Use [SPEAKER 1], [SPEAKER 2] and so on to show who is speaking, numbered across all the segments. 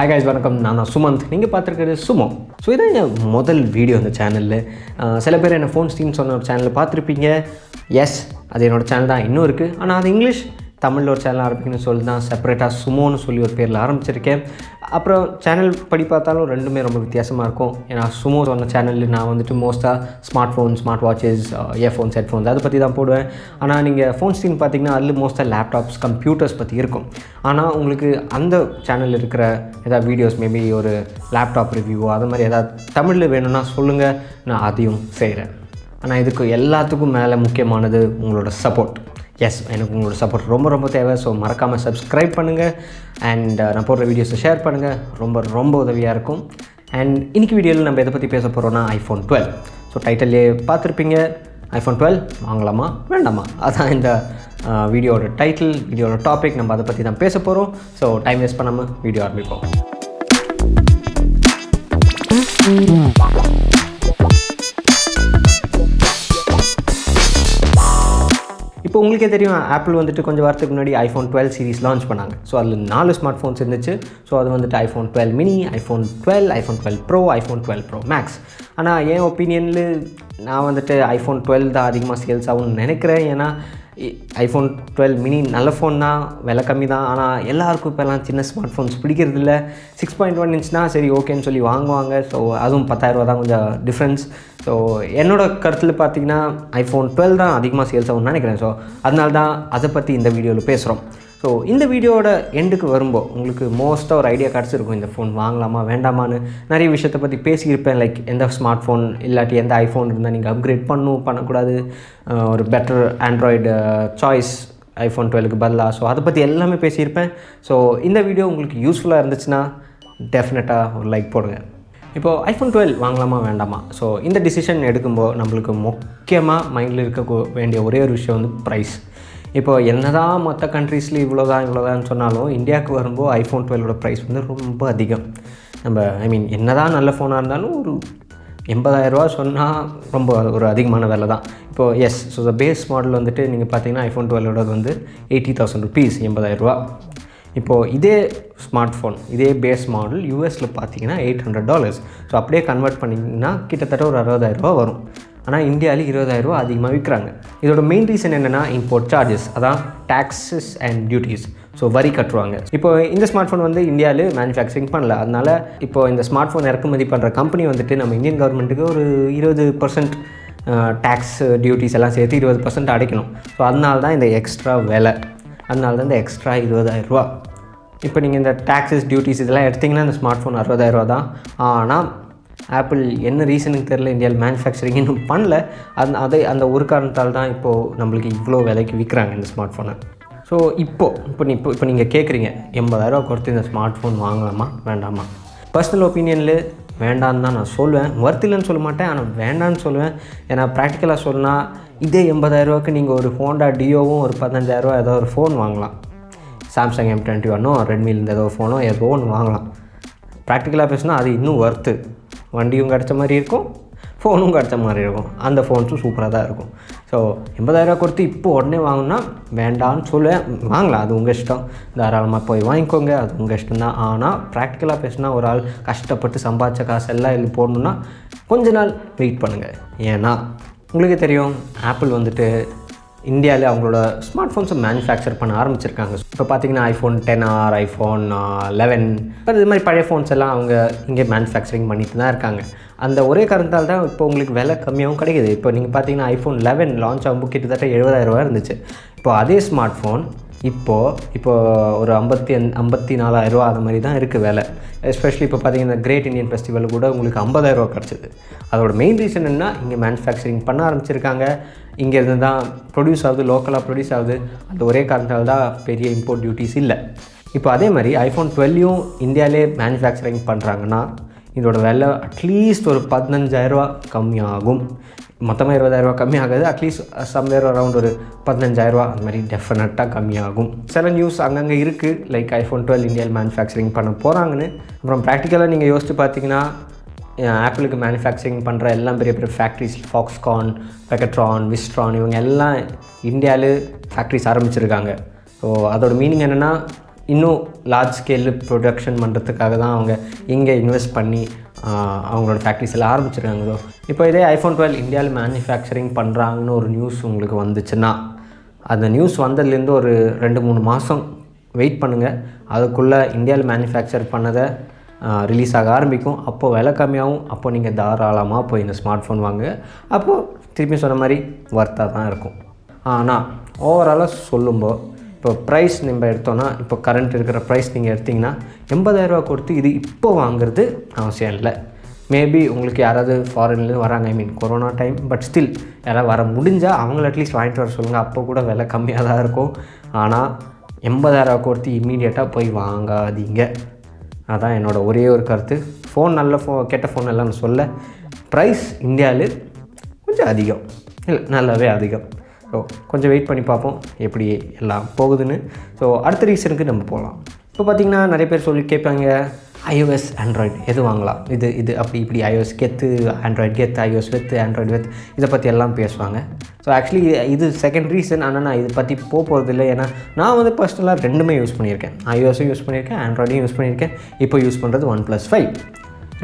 [SPEAKER 1] Hi guys, வணக்கம். நான் சுமந்த். நீங்கள் பார்த்துருக்கிறது சுமோ. ஸோ இதான் என் முதல் வீடியோ இந்த சேனலில். சில பேர் என்ன ஃபோன் ஸ்டீம் சொன்ன ஒரு சேனலில் பார்த்துருப்பீங்க. எஸ், அது என்னோடய சேனல் தான் இன்னும் இருக்குது. ஆனால் அது இங்கிலீஷ் தமிழில் ஒரு சேனல் ஆரம்பிக்கணும்னு சொல்லி தான் செப்பரேட்டாக சுமோன்னு சொல்லி ஒரு பேரில் ஆரம்பிச்சிருக்கேன். அப்புறம் சேனல் படி பார்த்தாலும் ரெண்டுமே ரொம்ப வித்தியாசமாக இருக்கும். ஏன்னா சுமோ சொன்ன சேனலில் நான் வந்துட்டு மோஸ்ட்டாக smart phone, smart watches, earphones, headphones அதை பற்றி தான் போடுவேன். ஆனால் நீங்கள் ஃபோன் ஸ்க்ரீன் பார்த்திங்கன்னா அதில் மோஸ்ட்டாக லேப்டாப்ஸ், கம்ப்யூட்டர்ஸ் பற்றி இருக்கும். ஆனால் உங்களுக்கு அந்த சேனலில் இருக்கிற ஏதாவது வீடியோஸ், மேபி ஒரு லேப்டாப் ரிவ்யூவோ அது மாதிரி ஏதாவது தமிழில் வேணும்னா சொல்லுங்கள், நான் அதையும் செய்கிறேன். ஆனால் இதுக்கு எல்லாத்துக்கும் மேலே முக்கியமானது உங்களோட சப்போர்ட். எஸ், எனக்கு உங்களோட சப்போர்ட் ரொம்ப ரொம்ப தேவை. ஸோ மறக்காமல் சப்ஸ்கிரைப் பண்ணுங்கள் அண்ட் நான் போடுற வீடியோஸை ஷேர் பண்ணுங்கள். ரொம்ப உதவியாக இருக்கும். அண்ட் இன்றைக்கி வீடியோவில் நம்ம எதை பற்றி பேச போகிறோன்னா iPhone 12. ஸோ டைட்டிலே பார்த்துருப்பீங்க, iPhone 12 வாங்கலாமா வேண்டாமா, அதான் இந்த வீடியோட டைட்டில், வீடியோட டாபிக். நம்ம அதை பற்றி தான் பேச போகிறோம். ஸோ டைம் வேஸ்ட் பண்ணாமல் வீடியோ ஆரம்பிப்போம். இப்போ உங்களுக்கே தெரியும், ஆப்பிள் வந்துட்டு கொஞ்சம் வாரத்துக்கு முன்னாடி iPhone 12 சீரிஸ் லான்ச் பண்ணாங்க. ஸோ அதில் 4 ஸ்மார்ட் ஃபோன்ஸ் இருந்துச்சு. ஸோ அது வந்துட்டு iPhone 12 mini, iPhone 12, iPhone 12 Pro, iPhone 12 Pro Max. ஆனால் என் ஒப்பீனியனில் நான் வந்துட்டு iPhone 12 தான் அதிகமாக சேல்ஸ் ஆகும்னு நினைக்கிறேன். ஏன்னா iPhone 12 mini நல்ல ஃபோன் தான், விலை கம்மி தான். ஆனால் எல்லாருக்கும் இப்போலாம் சின்ன ஸ்மார்ட் ஃபோன்ஸ் பிடிக்கிறதில்ல. 6.1 இன்ச்னால் சரி ஓகேன்னு சொல்லி வாங்குவாங்க. ஸோ அதுவும் 10,000 தான் கொஞ்சம் டிஃப்ரென்ஸ். ஸோ என்னோடய கருத்தில் பார்த்திங்கன்னா iPhone 12 தான் அதிகமாக சேல்ஸ் ஆகும்னு நினைக்கிறேன். ஸோ அதனால தான் அதை பற்றி இந்த வீடியோவில் பேசுகிறோம். ஸோ இந்த வீடியோவோட எண்டுக்கு வரும்போது உங்களுக்கு மோஸ்ட்டாக ஒரு ஐடியா கிடச்சிருக்கும், இந்த ஃபோன் வாங்கலாமா வேண்டாமான்னு. நிறைய விஷயத்தை பற்றி பேசியிருப்பேன். லைக் எந்த ஸ்மார்ட் ஃபோன் இல்லாட்டி எந்த ஐஃபோன் இருந்தால் நீங்கள் அப்கிரேட் பண்ணக்கூடாது, ஒரு பெட்டர் ஆண்ட்ராய்டு சாய்ஸ் iPhone 12க்கு பதிலாக. ஸோ அதை பற்றி எல்லாமே பேசியிருப்பேன். ஸோ இந்த வீடியோ உங்களுக்கு யூஸ்ஃபுல்லாக இருந்துச்சுன்னா டெஃபினட்டாக ஒரு லைக் போடுங்க. இப்போது iPhone 12 வாங்கலாமா வேண்டாமா. ஸோ இந்த டிசிஷன் எடுக்கும்போது நம்மளுக்கு முக்கியமாக மைண்டில் இருக்க வேண்டிய ஒரே ஒரு விஷயம் வந்து ப்ரைஸ். இப்போது என்ன தான் மற்ற கண்ட்ரீஸில் இவ்வளோதான் சொன்னாலும் இந்தியாவுக்கு வரும்போது iPhone 12ஓட ப்ரைஸ் வந்து ரொம்ப அதிகம். நம்ம என்ன தான் நல்ல ஃபோனாக இருந்தாலும் ஒரு 80,000 சொன்னால் ரொம்ப ஒரு அதிகமான விலை தான். இப்போது yes, so the base model வந்துட்டு நீங்கள் பார்த்தீங்கன்னா iPhone 12ஓட வந்து 80,000 rupees, 80,000. இப்போது இதே ஸ்மார்ட் ஃபோன், இதே பேஸ் மாடல் யூஎஸில் பார்த்தீங்கன்னா $800. ஸோ அப்படியே கன்வெர்ட் பண்ணிங்கன்னா கிட்டத்தட்ட ஒரு 60,000 வரும். ஆனால் இந்தியாவில் 20,000 அதிகமாக விற்கிறாங்க. இதோட மெயின் ரீசன் என்னென்னா இம்போர்ட் சார்ஜஸ், அதான் டேக்ஸஸ் அண்ட் டியூட்டிஸ். ஸோ வரி கட்டுவாங்க. இப்போ இந்த ஸ்மார்ட் ஃபோன் வந்து இந்தியாவில் மேனுஃபேக்சரிங் பண்ணல. அதனால் இப்போ இந்த ஸ்மார்ட் ஃபோன் இறக்குமதி பண்ணுற கம்பெனி வந்துட்டு நம்ம இந்தியன் கவர்மெண்ட்டுக்கு ஒரு 20% டேக்ஸ் டியூட்டிஸ் எல்லாம் சேர்த்து 20% அடைக்கணும். ஸோ அதனால தான் இந்த எக்ஸ்ட்ரா விலை, அதனால தான் இந்த எக்ஸ்ட்ரா 20,000. இப்போ நீங்கள் இந்த டேக்ஸஸ் டியூட்டிஸ் இதெல்லாம் எடுத்திங்கன்னா இந்த ஸ்மார்ட் ஃபோன் 60,000 தான். ஆனால் ஆப்பிள் என்ன ரீசனுக்கு தெரில இந்தியாவில் மேனுஃபேக்சரிங் இன்னும் பண்ணல. அந்த ஒரு காரணத்தால் தான் இப்போது நம்மளுக்கு இவ்வளோ விலைக்கு விற்கிறாங்க இந்த ஸ்மார்ட் ஃபோனை. ஸோ இப்போ நீங்கள் கேட்குறீங்க 80,000 கொடுத்து இந்த ஸ்மார்ட் ஃபோன் வாங்கலாமா வேண்டாமா. பர்சனல் ஒப்பீனியனில் வேண்டான்னு தான் நான் சொல்லுவேன். வர்த்தில்லைன்னு சொல்ல மாட்டேன், ஆனால் வேண்டான்னு சொல்லுவேன். ஏன்னா ப்ராக்டிக்கலாக சொன்னால் இதே 80,000 நீங்கள் ஒரு ஹோண்டா டியோவும் ஒரு 15,000 ஏதோ ஒரு ஃபோன் வாங்கலாம். சாம்சங் M21 ரெட்மிலேருந்து ஏதோ ஃபோனோ ஏதோ ஒன்று வாங்கலாம். ப்ராக்டிக்கலாக பேசினா அது இன்னும் வர்த்து. வண்டியும் கிடச்ச மாதிரி இருக்கும், ஃபோனும் கிடச்ச மாதிரி இருக்கும். அந்த ஃபோன்ஸும் சூப்பராக தான் இருக்கும். ஸோ 80,000 கொடுத்து இப்போ உடனே வாங்கினா வேண்டான்னு சொல்லுவேன். வாங்கலாம், அது உங்கள் இஷ்டம், தாராளமாக போய் வாங்கிக்கோங்க, அது உங்கள் இஷ்டம் தான். ஆனால் ப்ராக்டிக்கலாக பேசினா ஒரு ஆள் கஷ்டப்பட்டு சம்பாதிச்ச காசு எல்லாம் இது போடணுன்னா கொஞ்ச நாள் வெயிட் பண்ணுங்கள். ஏன்னா உங்களுக்கு தெரியும், ஆப்பிள் வந்துட்டு இந்தியாவில் அவங்களோட ஸ்மார்ட் ஃபோன்ஸை மேனுஃபேக்சர் பண்ண ஆரம்பிச்சிருக்காங்க. இப்போ பார்த்தீங்கன்னா iPhone 10R, iPhone 11 இது மாதிரி பழைய ஃபோன்ஸ் எல்லாம் அவங்க இங்கே மேனுஃபேக்சரிங் பண்ணிட்டு தான் இருக்காங்க. அந்த ஒரே காரணத்தால் தான் இப்போ உங்களுக்கு விலை கம்மியாகவும் கிடைக்கிது. இப்போ நீங்கள் பார்த்தீங்கன்னா iPhone 11 லான்ச் ஆகும்போது கிட்டத்தட்ட 70,000 இருந்துச்சு. இப்போ அதே ஸ்மார்ட் ஃபோன் இப்போ ஒரு 54,000 அது மாதிரி தான் இருக்குது விலை. எஸ்பெஷலி இப்போ பார்த்தீங்கன்னா கிரேட் இண்டியன் ஃபெஸ்டிவல் கூட உங்களுக்கு 50,000 கிடச்சிது. அதோட மெயின் ரீசன் என்ன, இங்கே மேனுஃபேக்சரிங் பண்ண ஆரம்பிச்சிருக்காங்க, இங்கேருந்து தான் ப்ரொடியூஸ் ஆகுது, லோக்கலாக ப்ரொடியூஸ் ஆகுது. அந்த ஒரே காரணத்தால் தான் பெரிய இம்போர்ட் டியூட்டிஸ் இல்லை. இப்போ அதே மாதிரி iPhone 12 இந்தியாவிலே மேனுஃபேக்சரிங் பண்ணுறாங்கன்னா இதோட விலை அட்லீஸ்ட் ஒரு 15,000 கம்மியாகும். மொத்தமாக 20,000 கம்மியாகாது, அட்லீஸ்ட் சம்வேர் அரவுண்ட் ஒரு 15,000 அந்த மாதிரி டெஃபினட்டாக கம்மியாகும். சில நியூஸ் அங்கங்கே இருக்குது, லைக் iPhone 12 இந்தியாவில் மேனுஃபேக்சரிங் பண்ண போகிறாங்கன்னு. அப்புறம் ப்ராக்டிக்கலாக நீங்கள் யோசித்து பார்த்தீங்கன்னா ஆப்பிளுக்கு மேனுஃபேக்சரிங் பண்ணுற எல்லாம் பெரிய பெரிய ஃபேக்ட்ரிஸ், ஃபாக்ஸ்கான், பெக்கட்ரான், விஸ்ட்ரான், இவங்க எல்லாம் இந்தியாவில் ஃபேக்ட்ரிஸ் ஆரம்பிச்சிருக்காங்க. ஸோ அதோட மீனிங் என்னென்னா இன்னும் லார்ஜ் ஸ்கேல் ப்ரொடக்ஷன் பண்ணுறதுக்காக தான் அவங்க இங்கே இன்வெஸ்ட் பண்ணி அவங்களோட ஃபேக்ட்ரிஸ் எல்லாம் ஆரம்பிச்சிருக்காங்க. இப்போ இதே iPhone 12 இந்தியாவில் மேனுஃபேக்சரிங் பண்ணுறாங்கன்னு ஒரு நியூஸ் உங்களுக்கு வந்துச்சுன்னா, அந்த நியூஸ் வந்ததுலேருந்து ஒரு 2-3 மாதம் வெயிட் பண்ணுங்கள். அதுக்குள்ளே இந்தியாவில் மேனுஃபேக்சர் பண்ணதை ரிலீஸ் ஆக ஆரம்பிக்கும். அப்போது விலை கம்மியாகவும், அப்போது நீங்கள் தாராளமாக போய் இந்த ஸ்மார்ட் ஃபோன் வாங்குங்க. அப்போது திருப்பி சொன்ன மாதிரி ஒர்த்தாக தான் இருக்கும். ஆனால் ஓவராலாக சொல்லும்போது இப்போ ப்ரைஸ் நம்ம எடுத்தோன்னா, இப்போ கரண்ட் இருக்கிற ப்ரைஸ் நீங்கள் எடுத்திங்கன்னா 80,000 கொடுத்து இது இப்போ வாங்குறது அவசியம் இல்லை. மேபி உங்களுக்கு யாராவது ஃபாரின்லேருந்து வராங்க, ஐ மீன் கொரோனா டைம், பட் ஸ்டில் யாராவது வர முடிஞ்சால் அவங்கள அட்லீஸ்ட் வாங்கிட்டு வர சொல்லுங்கள். அப்போ கூட விலை கம்மியாக தான் இருக்கும். ஆனால் 80,000 கொடுத்து இம்மீடியட்டாக போய் வாங்காதீங்க. அதான் என்னோடய ஒரே ஒரு கருத்து. ஃபோன் நல்ல கெட்ட ஃபோன் எல்லாம் நான் சொல்ல, ப்ரைஸ் இந்தியாவில் கொஞ்சம் அதிகம், இல்லை நல்லாவே அதிகம். ஸோ கொஞ்சம் வெயிட் பண்ணி பார்ப்போம் எப்படி எல்லாம் போகுதுன்னு. ஸோ அடுத்த ரீசனுக்கு நம்ம போகலாம். இப்போ பார்த்திங்கன்னா நிறைய பேர் சொல்லி கேட்பாங்க, iOS ஆண்ட்ராய்டு எது வாங்கலாம், இது அப்படி இப்படி iOS கெத்து, ஆண்ட்ராய்டு கெத்து, iOS வெத்து, ஆண்ட்ராய்டு வெத்து, இதை பற்றி எல்லாம் பேசுவாங்க. ஸோ ஆக்சுவலி இது செகண்ட் ரீசன். ஆனால் நான் இதை பற்றி போகிறது இல்லை. ஏன்னா நான் வந்து பர்சனலாக ரெண்டுமே யூஸ் பண்ணியிருக்கேன். iOSஸும் யூஸ் பண்ணியிருக்கேன், ஆண்ட்ராய்டையும் யூஸ் பண்ணியிருக்கேன். இப்போ யூஸ் பண்ணுறது OnePlus 5.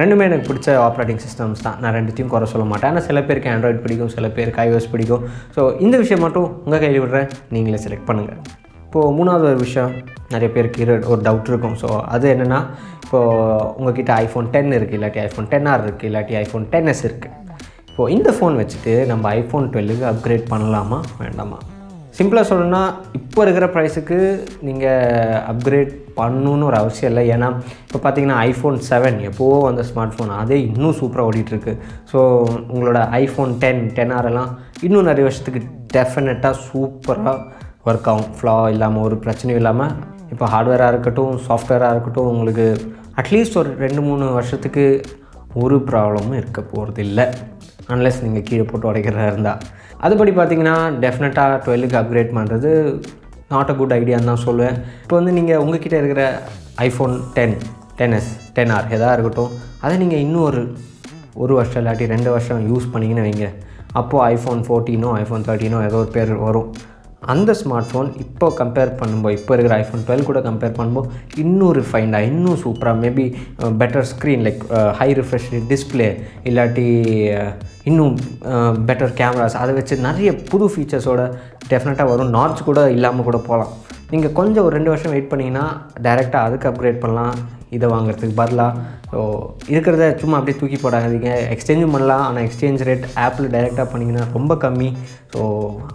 [SPEAKER 1] ரெண்டுமே எனக்கு பிடிச்ச ஆப்ரேட்டிங் சிஸ்டம்ஸ் தான். நான் ரெண்டுத்தையும் குறை சொல்ல மாட்டேன். ஆனால் சில பேருக்கு ஆண்ட்ராய்டு பிடிக்கும், சில பேருக்கு iOS பிடிக்கும். ஸோ இந்த விஷயம் மட்டும் உங்கள் கையில் விடுறேன், நீங்களே செலக்ட் பண்ணுங்கள். இப்போது மூணாவது ஒரு விஷயம் நிறைய பேருக்கு ஒரு டவுட் இருக்கும். ஸோ அது என்னென்னா, இப்போது உங்கள்கிட்ட iPhone 10 இருக்குது, இல்லாட்டி iPhone 10R இருக்குது, இல்லாட்டி iPhone 10s இருக்குது. இப்போது இந்த ஃபோன் வச்சுட்டு நம்ம iPhone 12க்கு அப்கிரேட் பண்ணலாமா வேண்டாமா? சிம்பிளாக சொல்லணும்னா, இப்போ இருக்கிற ப்ரைஸுக்கு நீங்கள் அப்கிரேட் பண்ணணுன்னு ஒரு அவசியம் இல்லை. ஏன்னா இப்போ பார்த்தீங்கன்னா iPhone 7 எப்போவோ வந்த ஸ்மார்ட் ஃபோன், அதே இன்னும் சூப்பராக ஓடிட்டுருக்கு. ஸோ உங்களோட iPhone 10R எல்லாம் இன்னும் நிறைய வருஷத்துக்கு டெஃபினட்டாக சூப்பராக ஒர்க் ஆகும். ஃப்ளா இல்லாமல், ஒரு பிரச்சனையும் இல்லாமல். இப்போ ஹார்ட்வேராக இருக்கட்டும், சாஃப்ட்வேராக இருக்கட்டும், உங்களுக்கு அட்லீஸ்ட் ஒரு 2-3 வருஷத்துக்கு ஒரு ப்ராப்ளமும் இருக்க போகிறது இல்லை, அன்லெஸ் நீங்கள் கீழே போட்டு உடைக்கிறதா இருந்தால். அதுபடி பார்த்திங்கன்னா டெஃபினட்டாக 12க்கு அப்கிரேட் பண்ணுறது நாட் அ குட் ஐடியான்னு தான் சொல்லுவேன். இப்போ வந்து நீங்கள் உங்கள்கிட்ட இருக்கிற iPhone 10, 10s, 10R எதாக இருக்கட்டும், அதை நீங்கள் இன்னும் ஒரு வருஷம் இல்லாட்டி 2 வருஷம் யூஸ் பண்ணிங்கன்னு வைங்க. அப்போது iPhone 14 iPhone 13 ஏதோ ஒரு பேர் வரும். அந்த ஸ்மார்ட் ஃபோன் இப்போ கம்பேர் பண்ணும்போது, இப்போ இருக்கிற iPhone 12 கூட கம்பேர் பண்ணும்போது இன்னும் ரிஃபைண்டாக, இன்னும் சூப்பராக, maybe better screen, like high refresh display, இல்லாட்டி இன்னும் பெட்டர் கேமராஸ், அதை வச்சு நிறைய புது ஃபீச்சர்ஸோட டெஃபினட்டாக வரும். நாட்ச் கூட இல்லாமல் கூட போகலாம். நீங்கள் கொஞ்சம் ஒரு 2 வருஷம் வெயிட் பண்ணிங்கன்னா டேரெக்டாக அதுக்கு அப்கிரேட் பண்ணலாம், இதை வாங்குறதுக்கு பதிலாக. ஸோ இருக்கிறத சும்மா அப்படியே தூக்கி போடாதீங்க. எக்ஸ்சேஞ்சும் பண்ணலாம், ஆனால் எக்ஸ்சேஞ்ச் ரேட் ஆப்பிள் டைரெக்டாக பண்ணிங்கன்னா ரொம்ப கம்மி. ஸோ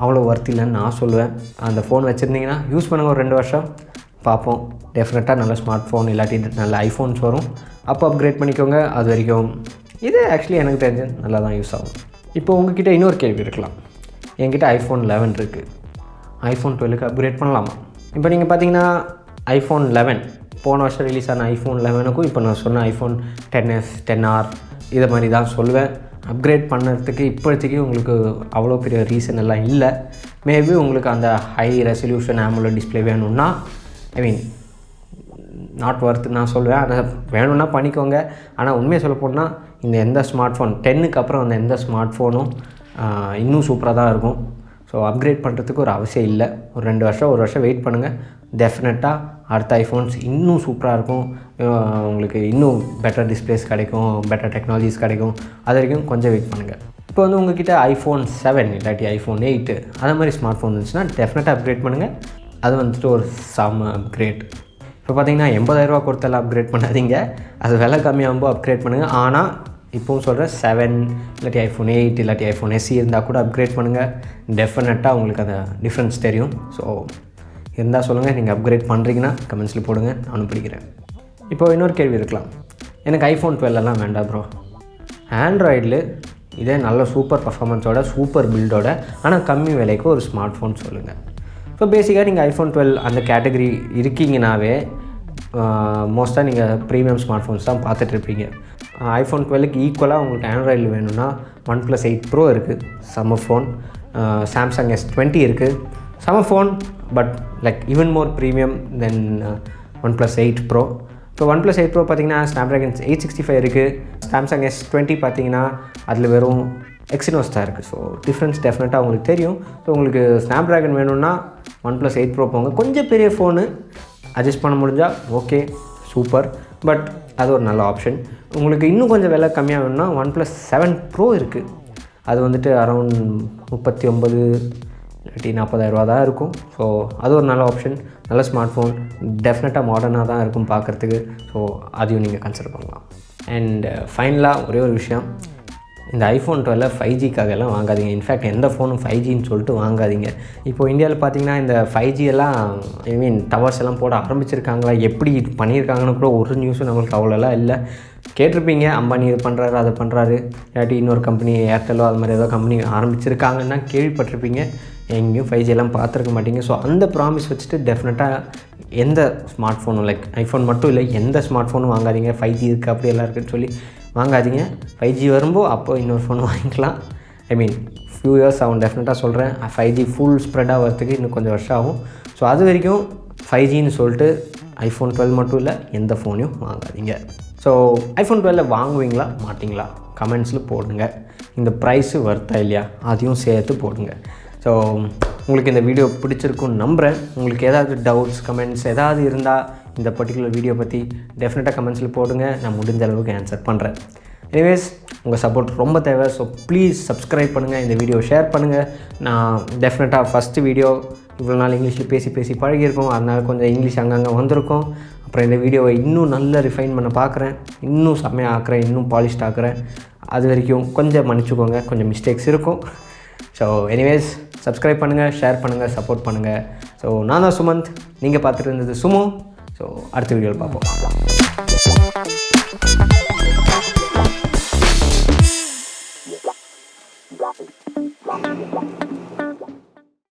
[SPEAKER 1] அவ்வளோ ஒர்த் இல்லைன்னு நான் சொல்லுவேன். அந்த ஃபோன் வச்சுருந்தீங்கன்னா யூஸ் பண்ணுங்கள், ஒரு 2 வருஷம் பார்ப்போம். டெஃபினட்டாக நல்ல ஸ்மார்ட் ஃபோன் இல்லாட்டி நல்ல ஐஃபோன்ஸ் வரும், அப்போ அப்கிரேட் பண்ணிக்கோங்க. அது வரைக்கும் இது ஆக்சுவலி எனக்கு தெரிஞ்சு நல்லா தான் யூஸ் ஆகும். இப்போ உங்ககிட்ட இன்னொரு கேள்வி இருக்கலாம், என்கிட்ட iPhone 11 இருக்குது, iPhone 12க்கு அப்கிரேட் பண்ணலாமா? இப்போ நீங்கள் பார்த்தீங்கன்னா iPhone 11 போன வருஷம் ரிலீஸ் ஆன iPhone 11க்கும் இப்போ நான் சொன்ன iPhone 10s, 10R இதை மாதிரி தான் சொல்லுவேன். அப்கிரேட் பண்ணுறதுக்கு இப்போதைக்கு உங்களுக்கு அவ்வளோ பெரிய ரீசன் எல்லாம் இல்லை. மேபி உங்களுக்கு அந்த ஹை ரெசல்யூஷன் AMOLED டிஸ்பிளே வேணும்னா, ஐ மீன் நாட் ஒர்த்து நான் சொல்லுவேன். அதை வேணும்னா பண்ணிக்கோங்க. ஆனால் உண்மையை சொல்ல போனால் இந்த எந்த ஸ்மார்ட் ஃபோன் 10க்கு அப்புறம் அந்த எந்த ஸ்மார்ட் ஃபோனும் இன்னும் சூப்பராக தான் இருக்கும். ஸோ அப்கிரேட் பண்ணுறதுக்கு ஒரு அவசியம் இல்லை. ஒரு 2 வருஷம், ஒரு வருஷம் வெயிட் பண்ணுங்கள். டெஃபினட்டாக அடுத்த ஐஃபோன்ஸ் இன்னும் சூப்பராக இருக்கும். உங்களுக்கு இன்னும் பெட்டர் டிஸ்பிளேஸ் கிடைக்கும், பெட்டர் டெக்னாலஜிஸ் கிடைக்கும். அது வரைக்கும் கொஞ்சம் வெயிட் பண்ணுங்கள். இப்போ வந்து உங்கள்கிட்ட iPhone 7 இல்லாட்டி iPhone 8 அது மாதிரி ஸ்மார்ட் ஃபோன் இருந்துச்சுன்னா டெஃபினட்டாக அப்கிரேட் பண்ணுங்கள். அது வந்துட்டு ஒரு செம்ம அப்கிரேட். இப்போ பார்த்தீங்கன்னா 80,000 கொடுத்தெல்லாம் அப்கிரேட் பண்ணாதீங்க. அது விலை கம்மியாகும்போது அப்கிரேட் பண்ணுங்கள். ஆனால் இப்போவும் சொல்கிறேன், 7 இல்லாட்டி iPhone 8 இல்லாட்டி iPhone SE இருந்தால் கூட அப்கிரேட் பண்ணுங்கள். டெஃபினட்டாக உங்களுக்கு அந்த டிஃப்ரென்ஸ் தெரியும். ஸோ இருந்தால் சொல்லுங்கள், நீங்கள் அப்கிரேட் பண்ணுறீங்கன்னா கமெண்ட்ஸில் போடுங்க, நானும் பிடிக்கிறேன். இப்போது இன்னொரு கேள்வி இருக்கலாம், எனக்கு iPhone 12 வேண்டாம் ப்ரோ, ஆண்ட்ராய்டில் இதே நல்ல சூப்பர் பர்ஃபார்மன்ஸோட, சூப்பர் பில்டோட, ஆனால் கம்மி விலைக்கு ஒரு ஸ்மார்ட் ஃபோன் சொல்லுங்கள். ஸோ பேசிக்காக நீங்கள் iPhone 12 அந்த கேட்டகரி இருக்கீங்கனாவே மோஸ்ட்டாக நீங்கள் ப்ரீமியம் ஸ்மார்ட் ஃபோன்ஸ் தான் பார்த்துட்ருப்பீங்க. iPhone 12க்கு ஈக்குவலாக உங்களுக்கு ஆண்ட்ராய்டில் வேணும்னா OnePlus 8 Pro இருக்குது, செம்ம ஃபோன். Samsung S20 இருக்குது, செம்ம phone, but like even more premium then OnePlus 8 Pro. இப்போ OnePlus 8 Pro பார்த்தீங்கன்னா Snapdragon 865 இருக்குது. Samsung S20 பார்த்தீங்கன்னா அதில் வெறும் Exynos தான் இருக்குது. ஸோ டிஃப்ரென்ஸ் டெஃபினட்டாக உங்களுக்கு தெரியும். ஸோ உங்களுக்கு Snapdragon வேணும்னா OnePlus 8 Pro போங்க. கொஞ்சம் பெரிய ஃபோனு, அட்ஜஸ்ட் பண்ண முடிஞ்சால் ஓகே சூப்பர். பட் அது ஒரு நல்ல ஆப்ஷன். உங்களுக்கு இன்னும் கொஞ்சம் விலை கம்மியாக வேணும்னா OnePlus 7 Pro இருக்குது. அது வந்துட்டு அரௌண்ட் 39 இல்லாட்டி 40,000 தான் இருக்கும். ஸோ அது ஒரு நல்ல ஆப்ஷன், நல்ல ஸ்மார்ட் ஃபோன், டெஃபினட்டாக மாடர்னாக தான் இருக்கும் பார்க்குறதுக்கு. ஸோ அதையும் நீங்கள் கன்சிடர் பண்ணலாம். அண்ட் ஃபைனலாக ஒரே ஒரு விஷயம், இந்த iPhone 12 5Gக்காகலாம் வாங்காதீங்க. இன்ஃபேக்ட் எந்த ஃபோனும் 5Gன்னு சொல்லிட்டு வாங்காதீங்க. இப்போது இந்தியாவில் பார்த்தீங்கன்னா இந்த 5G எல்லாம் டவர்ஸ் எல்லாம் போட ஆரம்பிச்சிருக்காங்களா, எப்படி இது பண்ணியிருக்காங்கன்னு கூட ஒரு நியூஸும் நம்மளுக்கு அவ்வளோலாம் இல்லை. கேட்டிருப்பீங்க, அம்பானி இது பண்ணுறாரு அதை பண்ணுறாரு, இல்லாட்டி இன்னொரு கம்பெனி ஏர்டெல்லோ அது மாதிரி ஏதோ கம்பெனி ஆரம்பிச்சிருக்காங்கன்னா கேள்விப்பட்டிருப்பீங்க. எங்கேயும் 5G எல்லாம் பார்த்துருக்க மாட்டீங்க. ஸோ அந்த ப்ராமிஸ் வச்சுட்டு டெஃபினட்டாக எந்த ஸ்மார்ட் ஃபோனும் லைக் iPhone மட்டும் இல்லை, எந்த ஸ்மார்ட் ஃபோனும் வாங்காதீங்க. 5G இருக்குது அப்படி எல்லாம் இருக்குதுன்னு சொல்லி வாங்காதீங்க. 5G வரும்போது அப்போ இன்னொரு ஃபோன் வாங்கிக்கலாம். ஃபியூ இயர்ஸ் ஆகும் டெஃபினட்டாக சொல்கிறேன். 5G ஃபுல் ஸ்ப்ரெட்டாக வரத்துக்கு இன்னும் கொஞ்சம் வருஷம் ஆகும். ஸோ அது வரைக்கும் 5Gன்னு சொல்லிட்டு iPhone 12 மட்டும் இல்லை, எந்த ஃபோனையும் வாங்காதீங்க. ஸோ iPhone 12 வாங்குவீங்களா மாட்டிங்களா கமெண்ட்ஸில் போடுங்க. இந்த ப்ரைஸு வர்த்தா இல்லையா அதையும் சேர்த்து போடுங்க. ஸோ உங்களுக்கு இந்த வீடியோ பிடிச்சிருக்குன்னு நம்புகிறேன். உங்களுக்கு ஏதாவது டவுட்ஸ் கமெண்ட்ஸ் ஏதாவது இருந்தால் இந்த பர்டிகுலர் வீடியோ பற்றி டெஃபினட்டாக கமெண்ட்ஸில் போடுங்க. நான் முடிஞ்ச அளவுக்கு ஆன்சர் பண்ணுறேன். எனிவேஸ் உங்கள் சப்போர்ட் ரொம்ப தேவை. ஸோ ப்ளீஸ் சப்ஸ்கிரைப் பண்ணுங்கள், இந்த வீடியோ ஷேர் பண்ணுங்கள். நான் டெஃபினட்டாக ஃபஸ்ட்டு வீடியோ இவ்வளோ நாள் இங்கிலீஷில் பேசி பழகியிருக்கோம், அதனால் கொஞ்சம் இங்கிலீஷ் அங்கங்கே வந்திருக்கும். அப்புறம் இந்த வீடியோவை இன்னும் நல்ல ரிஃபைன் பண்ண பார்க்குறேன், இன்னும் செம்மையாக ஆக்குறேன், இன்னும் பாலிஷ்ட் ஆக்குறேன். அது வரைக்கும் கொஞ்சம் மன்னிச்சுக்கோங்க, கொஞ்சம் மிஸ்டேக்ஸ் இருக்கும். ஸோ எனிவேஸ் சப்ஸ்கிரைப் பண்ணுங்கள், ஷேர் பண்ணுங்கள், சப்போர்ட் பண்ணுங்கள். ஸோ நான் தான் சுமந்த், நீங்கள் பார்த்துட்டு இருந்தது சுமோ. ஸோ அடுத்த வீடியோவில் பார்ப்போம்.